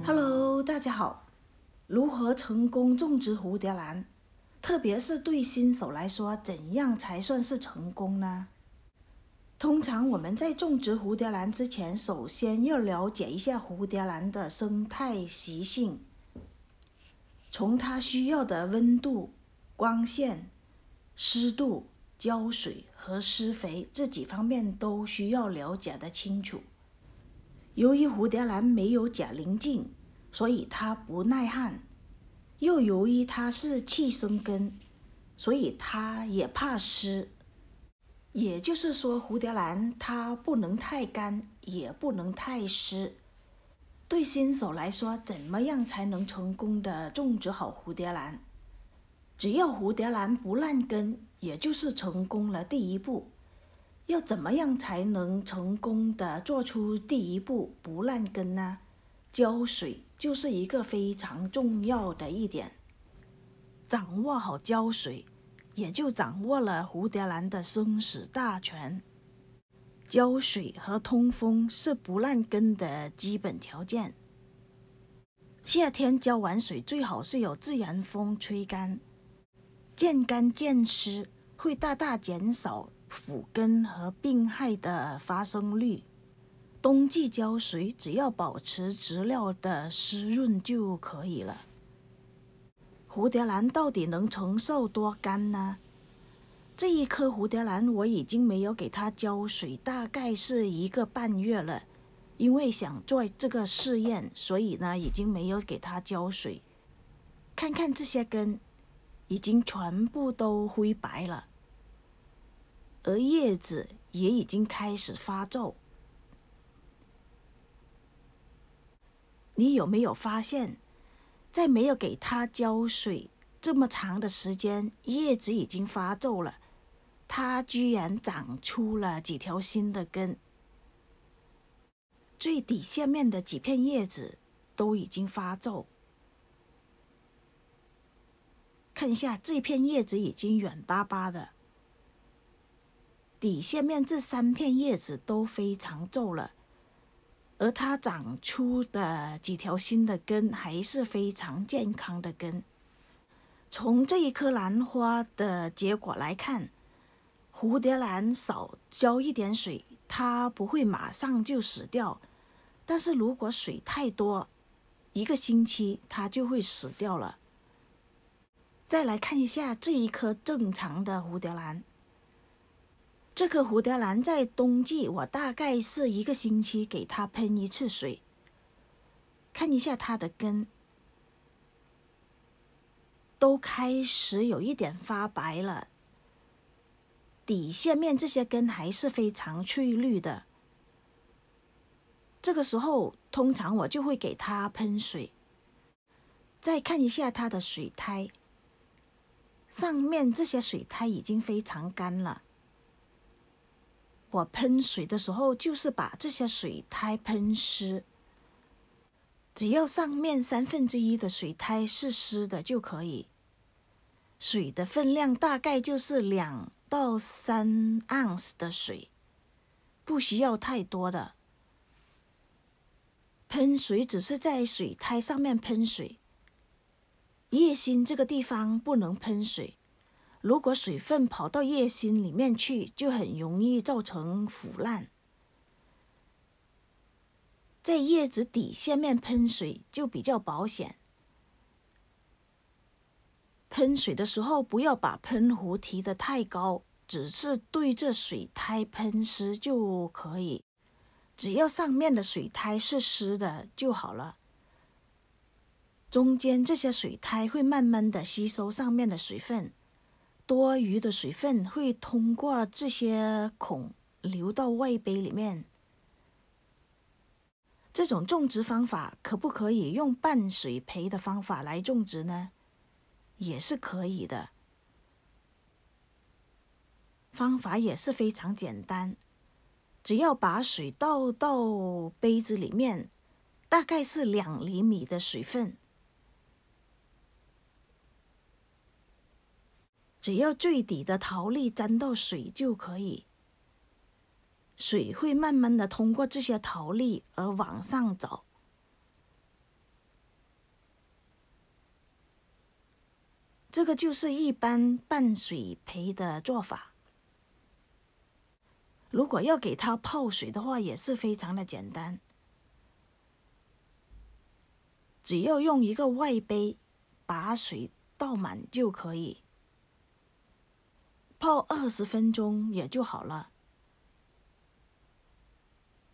Hello，大家好。如何成功种植蝴蝶兰？特别是对新手来说，怎样才算是成功呢？通常我们在种植蝴蝶兰之前，首先要了解一下蝴蝶兰的生态习性，从它需要的温度、光线、湿度、浇水和施肥这几方面都需要了解得清楚。由于蝴蝶兰没有钾磷净，所以它不耐旱，又由于它是气生根，所以它也怕湿。也就是说，蝴蝶兰它不能太干，也不能太湿。对新手来说，怎么样才能成功的种植好蝴蝶兰？只要蝴蝶兰不烂根，也就是成功了第一步。要怎么样才能成功的做出第一步不烂根呢？浇水就是一个非常重要的一点。掌握好浇水，也就掌握了蝴蝶兰的生死大权。浇水和通风是不烂根的基本条件。夏天浇完水最好是有自然风吹干，渐干渐湿会大大减少腐根和病害的发生率。冬季浇水只要保持植料的湿润就可以了。蝴蝶兰到底能承受多干呢？这一颗蝴蝶兰我已经没有给它浇水，大概是1个半月了。因为想做这个试验，所以呢已经没有给它浇水。看看这些根，已经全部都灰白了，而叶子也已经开始发皱。你有没有发现，在没有给它浇水这么长的时间，叶子已经发皱了，它居然长出了几条新的根。最底下面的几片叶子都已经发皱。看一下这片叶子已经软巴巴的，底下面这3片叶子都非常皱了，而它长出的几条新的根还是非常健康的根。从这一颗兰花的结果来看，蝴蝶兰少浇一点水，它不会马上就死掉。但是如果水太多，1个星期它就会死掉了。再来看一下这一颗正常的蝴蝶兰。这颗蝴蝶兰在冬季，我大概是1个星期给它喷1次水。看一下它的根，都开始有一点发白了，底下面这些根还是非常翠绿的。这个时候，通常我就会给它喷水。再看一下它的水苔，上面这些水苔已经非常干了。我喷水的时候，就是把这些水苔喷湿，只要上面1/3的水苔是湿的就可以。水的分量大概就是2到3盎司的水，不需要太多的。喷水只是在水苔上面喷水，叶心这个地方不能喷水。如果水分跑到叶心里面去，就很容易造成腐烂。在叶子底下面喷水就比较保险。喷水的时候不要把喷壶提得太高，只是对着水苔喷湿就可以。只要上面的水苔是湿的就好了。中间这些水苔会慢慢的吸收上面的水分，多余的水分会通过这些孔流到外杯里面。这种种植方法可不可以用半水培的方法来种植呢？也是可以的。方法也是非常简单，只要把水倒到杯子里面，大概是2厘米的水分，只要最底的桃粒沾到水就可以。水会慢慢的通过这些陶粒而往上走。这个就是一般半水培的做法。如果要给它泡水的话，也是非常的简单，只要用一个外杯把水倒满就可以，泡20分钟也就好了。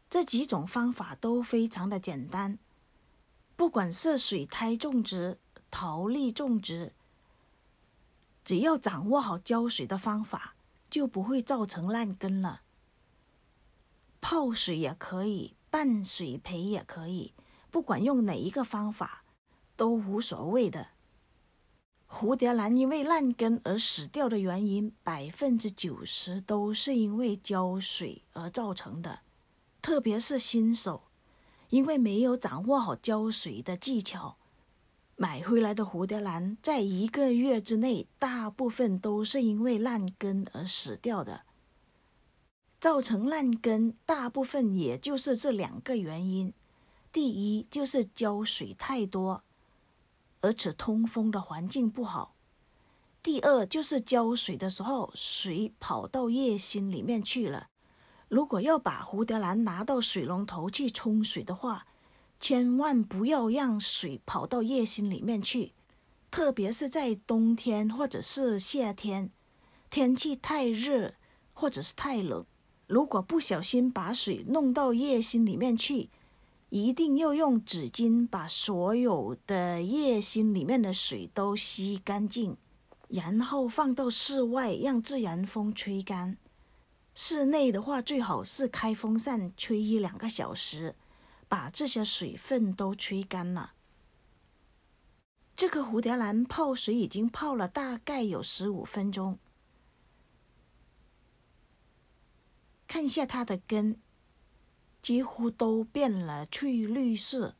这几种方法都非常的简单，不管是水苔种植、陶粒种植，只要掌握好浇水的方法，就不会造成烂根了。泡水也可以，半水培也可以，不管用哪一个方法都无所谓的。蝴蝶兰因为烂根而死掉的原因，90%都是因为浇水而造成的。特别是新手，因为没有掌握好浇水的技巧，买回来的蝴蝶兰在1个月之内，大部分都是因为烂根而死掉的。造成烂根大部分也就是这2个原因，第一就是浇水太多，而且通风的环境不好；第二就是浇水的时候，水跑到叶心里面去了。如果要把蝴蝶兰拿到水龙头去冲水的话，千万不要让水跑到叶心里面去，特别是在冬天或者是夏天，天气太热或者是太冷，如果不小心把水弄到叶心里面去，一定要用纸巾把所有的叶心里面的水都吸干净，然后放到室外让自然风吹干。室内的话，最好是开风扇吹1-2个小时，把这些水分都吹干了。这个蝴蝶兰泡水已经泡了大概有15分钟，看一下它的根几乎都变了翠绿色。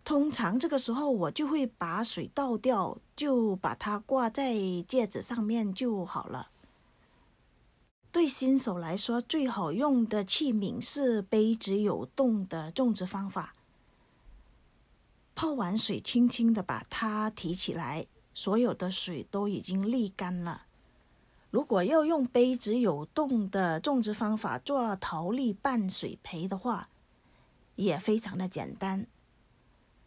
通常这个时候我就会把水倒掉，就把它挂在戒指上面就好了。对新手来说，最好用的器皿是杯子有洞的种植方法。泡完水，轻轻的把它提起来，所有的水都已经沥干了。如果要用杯子有洞的种植方法做陶粒半水培的话，也非常的简单。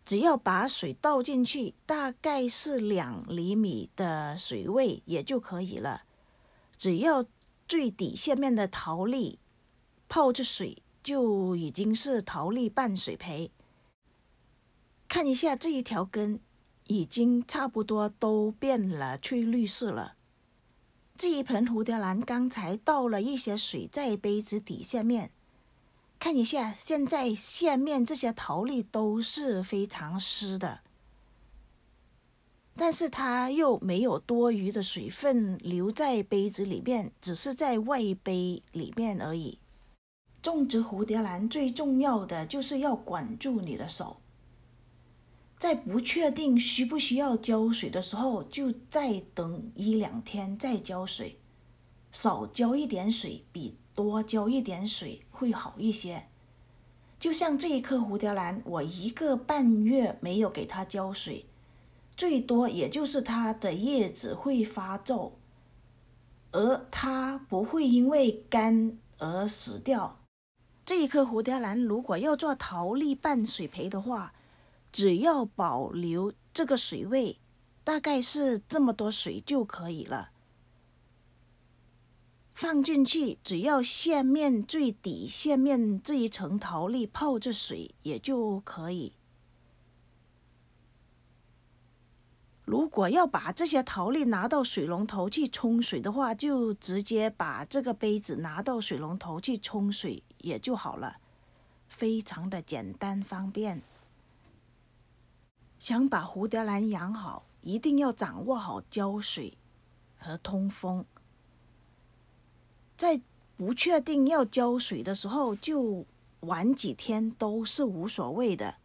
只要把水倒进去，大概是2厘米的水位也就可以了。只要最底下面的陶粒泡着水，就已经是陶粒半水培。看一下这一条根已经差不多都变了翠绿色了。这一盆蝴蝶兰刚才倒了一些水在杯子底下面，看一下，现在下面这些陶粒都是非常湿的，但是它又没有多余的水分留在杯子里面，只是在外杯里面而已。种植蝴蝶兰最重要的就是要管住你的手，在不确定需不需要浇水的时候，就再等1-2天再浇水，少浇一点水比多浇一点水会好一些。就像这一棵蝴蝶兰，我1个半月没有给它浇水，最多也就是它的叶子会发皱，而它不会因为干而死掉。这一棵蝴蝶兰如果要做陶粒半水培的话，只要保留这个水位，大概是这么多水就可以了。放进去，只要下面最底下面这一层陶粒泡着水也就可以。如果要把这些陶粒拿到水龙头去冲水的话，就直接把这个杯子拿到水龙头去冲水也就好了，非常的简单方便。想把蝴蝶兰养好，一定要掌握好浇水和通风。在不确定要浇水的时候，就晚几天都是无所谓的，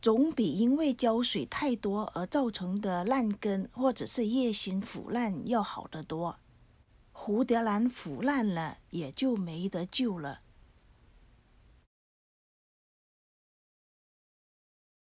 总比因为浇水太多而造成的烂根或者是叶心腐烂要好得多。蝴蝶兰腐烂了，也就没得救了。